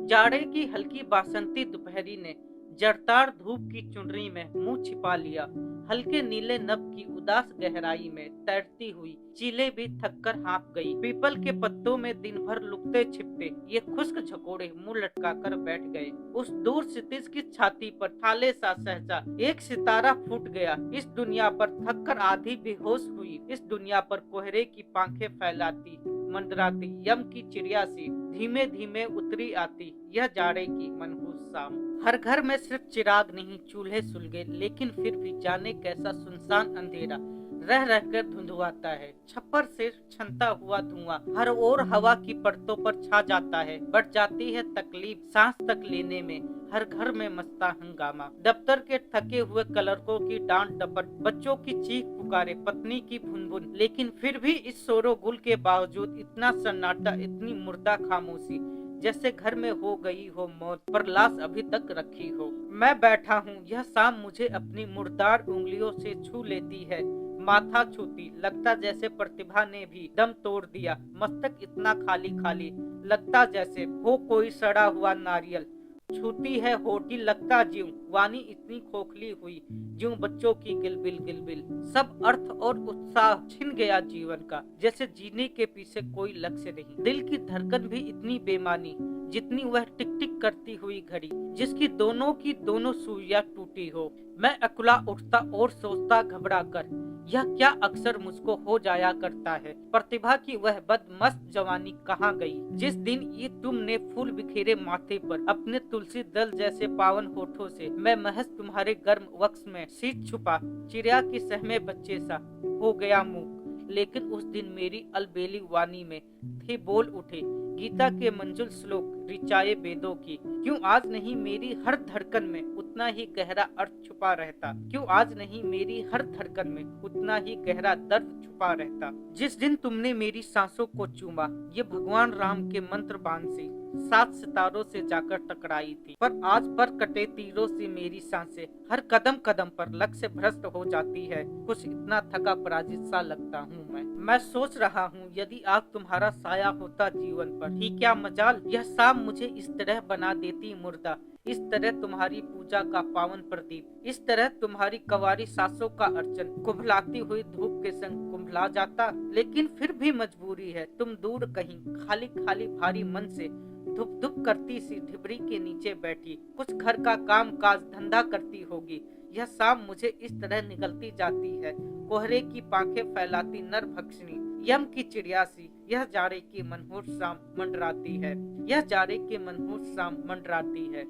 जाड़े की हल्की बासंती दोपहरी ने जरतार धूप की चुनरी में मुंह छिपा लिया। हल्के नीले नभ की उदास गहराई में तैरती हुई चीलें भी थककर हाँफ गई। पीपल के पत्तों में दिन भर लुकते छिपते ये खुश्क झकोड़े मुंह लटकाकर बैठ गए। उस दूर क्षितिज की छाती पर थाले सा सहसा एक सितारा फूट गया। इस दुनिया पर थककर आधी बेहोश हुई, इस दुनिया पर कोहरे की पांखें फैलाती मंडराती यम की चिड़िया सी धीमे धीमे उतरी आती यह जाड़े की मनहूस शाम। हर घर में सिर्फ चिराग नहीं, चूल्हे सुलगे, लेकिन फिर भी जाने कैसा सुनसान अंधेरा रह रहकर धुंधुआता है। छप्पर से छनता हुआ धुआं हर ओर हवा की परतों पर छा जाता है। बढ़ जाती है तकलीफ सांस तक लेने में। हर घर में मस्ता हंगामा, दफ्तर के थके हुए क्लर्कों की डांट डपट, बच्चों की चीख पुकारे, पत्नी की भुनभुन। लेकिन फिर भी इस शोरोगुल के बावजूद इतना सन्नाटा, इतनी मुर्दा खामोशी, जैसे घर में हो गई हो मौत पर लाश अभी तक रखी हो। मैं बैठा हूँ, यह शाम मुझे अपनी मुर्दार उंगलियों से छू लेती है। माथा छूती, लगता जैसे प्रतिभा ने भी दम तोड़ दिया। मस्तक इतना खाली खाली, लगता जैसे हो कोई सड़ा हुआ नारियल। छूती है होठी, लगता ज्यूं वानी इतनी खोखली हुई, ज्यूं बच्चों की गिलबिल गिलबिल। सब अर्थ और उत्साह छिन गया जीवन का, जैसे जीने के पीछे कोई लक्ष्य नहीं। दिल की धड़कन भी इतनी बेमानी, जितनी वह टिक टिक करती हुई घड़ी, जिसकी दोनों की दोनों सुइयां टूटी हो। मैं अकुला उठता और सोचता घबरा कर, यह क्या अक्सर मुझको हो जाया करता है। प्रतिभा की वह बदमस्त जवानी कहाँ गई, जिस दिन ये तुमने फूल बिखेरे माथे पर अपने तुलसी दल जैसे पावन होठों से मैं महज तुम्हारे गर्म वक्स में सीट छुपा चिड़िया की सहमे बच्चे सा हो गया मूक। लेकिन उस दिन मेरी अलबेली वानी में थे बोल उठे गीता के मंजुल श्लोक ऋचाए वेदों की। क्यों आज नहीं मेरी हर धड़कन में उतना ही गहरा अर्थ छुपा रहता, क्यों आज नहीं मेरी हर धड़कन में उतना ही गहरा दर्द छुपा रहता। जिस दिन तुमने मेरी सांसों को चूमा, ये भगवान राम के मंत्र बाण से 7 सितारों से जाकर टकराई थी। पर आज पर कटे तीरों से मेरी सांसें हर कदम कदम पर लक्ष्य भ्रष्ट हो जाती है। कुछ इतना थका पराजित सा लगता हूँ मैं सोच रहा हूँ, यदि आग तुम्हारा साया होता जीवन पर, ही क्या मजाल यह शाम मुझे इस तरह बना देती मुर्दा। इस तरह तुम्हारी पूजा का पावन प्रदीप, इस तरह तुम्हारी कवारी सांसों का अर्चन कुंभलाती हुई धूप के संग कुंभला जाता। लेकिन फिर भी मजबूरी है, तुम दूर कहीं खाली खाली भारी मन से धुप धुप करती सी ढिबरी के नीचे बैठी कुछ घर का काम काज धंधा करती होगी। यह शाम मुझे इस तरह निकलती जाती है, कोहरे की पांखें फैलाती नर भक्षिणी यम की चिड़िया सी। यह जाड़े की मनहूस शाम मंडराती है, यह जाड़े की मनहूस शाम मंडराती है।